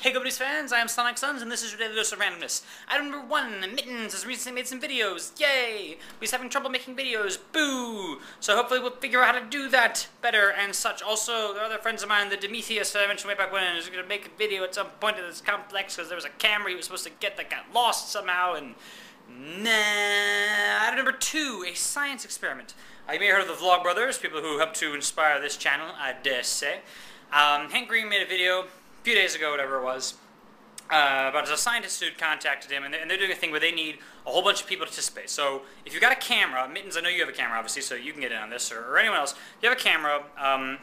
Hey GoBuddies fans, I am Sonic Sons, and this is your daily dose of randomness. Item number 1, Mittens has recently made some videos. Yay! He's having trouble making videos. Boo! So hopefully we'll figure out how to do that better and such. Also, there are other friends of mine, the Demetheus that I mentioned way back when, is going to make a video at some point in this complex because there was a camera he was supposed to get that got lost somehow, and nah. Item number 2, a science experiment. You may have heard of the Vlog Brothers, people who helped to inspire this channel, I dare say. Hank Green made a video a few days ago, whatever it was, about a scientist who contacted him, and they're doing a thing where they need a whole bunch of people to participate. So if you've got a camera, Mittens, I know you have a camera, obviously, so you can get in on this, or anyone else. If you have a camera,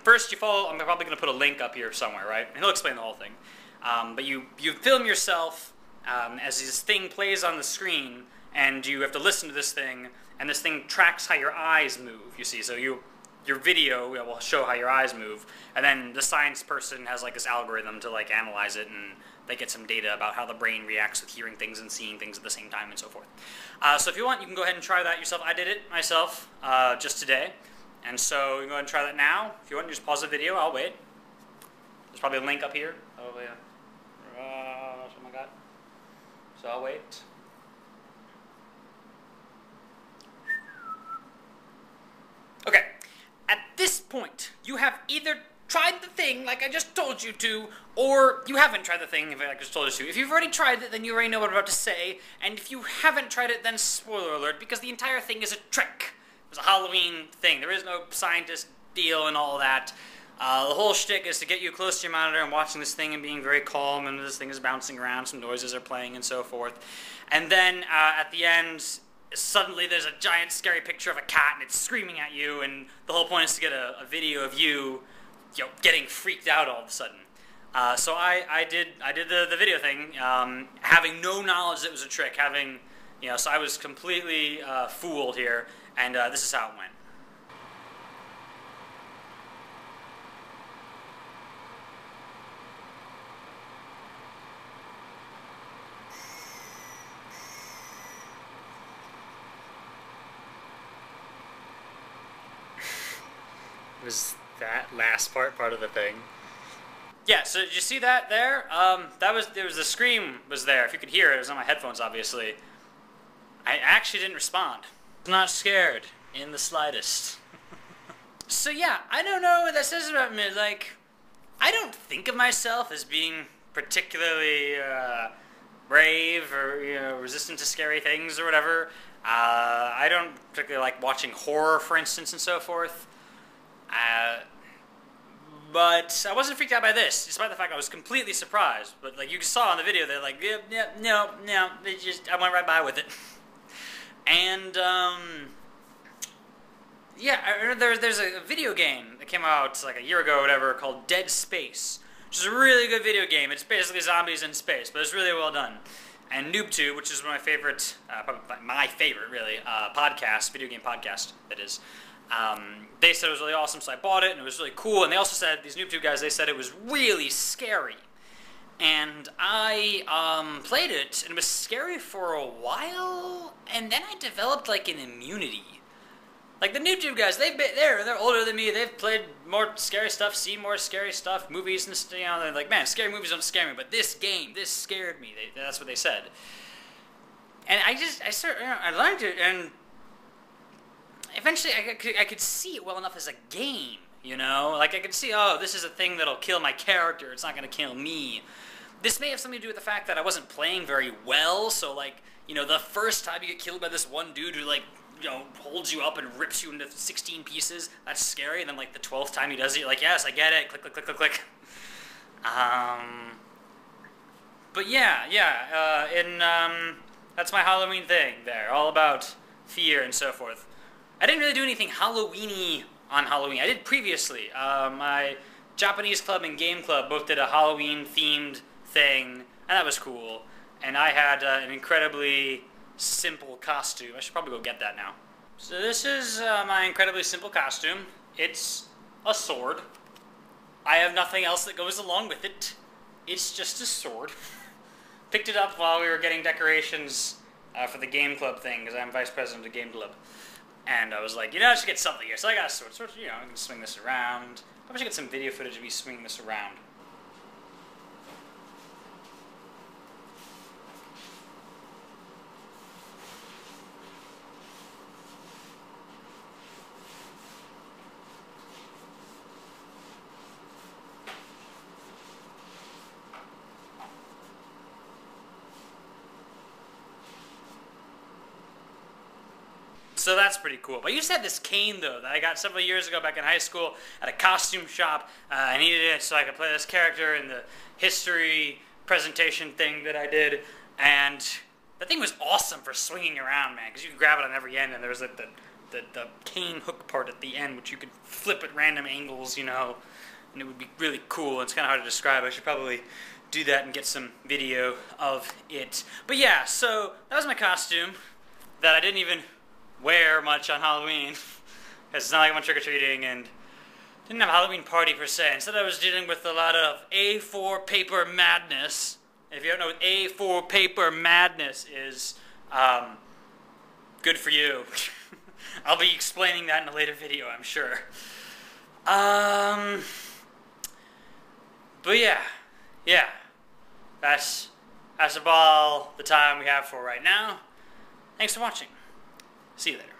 first you follow, I'm probably going to put a link up here somewhere, right? And he'll explain the whole thing. But you film yourself as this thing plays on the screen, and you have to listen to this thing, and this thing tracks how your eyes move, you see. So your video will show how your eyes move, and then the science person has like this algorithm to like analyze it, and they get some data about how the brain reacts with hearing things and seeing things at the same time and so forth. So if you want, you can go ahead and try that yourself. I did it myself just today, and so you can go ahead and try that now. If you want, just pause the video. I'll wait. There's probably a link up here. Oh yeah. Oh my god. So I'll wait. Okay. At this point, you have either tried the thing like I just told you to, or you haven't tried the thing like I just told you to. If you've already tried it, then you already know what I'm about to say, and if you haven't tried it, then spoiler alert, because the entire thing is a trick. It's a Halloween thing. There is no scientist deal and all that. The whole shtick is to get you close to your monitor and watching this thing and being very calm, and this thing is bouncing around, some noises are playing and so forth. And then at the end, suddenly there's a giant scary picture of a cat and it's screaming at you, and the whole point is to get a video of you know, getting freaked out all of a sudden. So I did the video thing, having no knowledge that it was a trick, so I was completely fooled here, and this is how it went. Was that last part of the thing? Yeah, so did you see that there? There was the scream was there. If you could hear it, it was on my headphones, obviously. I actually didn't respond. I'm not scared in the slightest. So yeah, I don't know what that says about me. Like, I don't think of myself as being particularly brave or resistant to scary things or whatever. I don't particularly like watching horror, for instance, and so forth. But I wasn't freaked out by this, despite the fact I was completely surprised. But like you saw in the video, they're like, no, I went right by with it. And yeah, there's a video game that came out like a year ago or whatever called Dead Space, which is a really good video game. It's basically zombies in space, but it's really well done. And NoobTube, which is one of my favorite, probably my favorite really, podcast, video game podcast, that is. They said it was really awesome, so I bought it, and it was really cool. And they also said, these NoobTube guys, they said it was really scary. And I played it, and it was scary for a while, and then I developed like an immunity. Like the NoobTube guys, they're older than me. They've played more scary stuff, seen more scary stuff, movies, and they're like, man, scary movies don't scare me, but this game, this scared me. That's what they said. And I liked it, and eventually I could see it well enough as a game, you know? Like I could see, oh, this is a thing that'll kill my character, it's not going to kill me. This may have something to do with the fact that I wasn't playing very well, so like, you know, the first time you get killed by this one dude who like, you know, holds you up and rips you into 16 pieces, that's scary, and then like the 12th time he does it, you're like, yes, I get it, click, click, click, click, click. But yeah, that's my Halloween thing there, all about fear and so forth. I didn't really do anything Halloween-y on Halloween. I did previously. My Japanese club and game club both did a Halloween-themed thing, and that was cool. And I had an incredibly simple costume. I should probably go get that now. So this is my incredibly simple costume. It's a sword. I have nothing else that goes along with it. It's just a sword. Picked it up while we were getting decorations for the game club thing, because I'm vice president of the game club. And I was like, you know, I should get something here. So I got a sword, you know, I can swing this around. Probably should get some video footage of me swinging this around. So that's pretty cool. But I used to have this cane, though, that I got several years ago back in high school at a costume shop. I needed it so I could play this character in the history presentation thing that I did. And the thing was awesome for swinging around, man, because you could grab it on every end, and there was like the cane hook part at the end, which you could flip at random angles, you know, and it would be really cool. It's kind of hard to describe. I should probably do that and get some video of it. But yeah, so that was my costume that I didn't even wear much on Halloween, because it's not like I went trick-or-treating and didn't have a Halloween party per se. Instead, I was dealing with a lot of A4 paper madness. If you don't know what A4 paper madness is, good for you. I'll be explaining that in a later video, I'm sure. But yeah, that's about all the time we have for right now. Thanks for watching. See you later.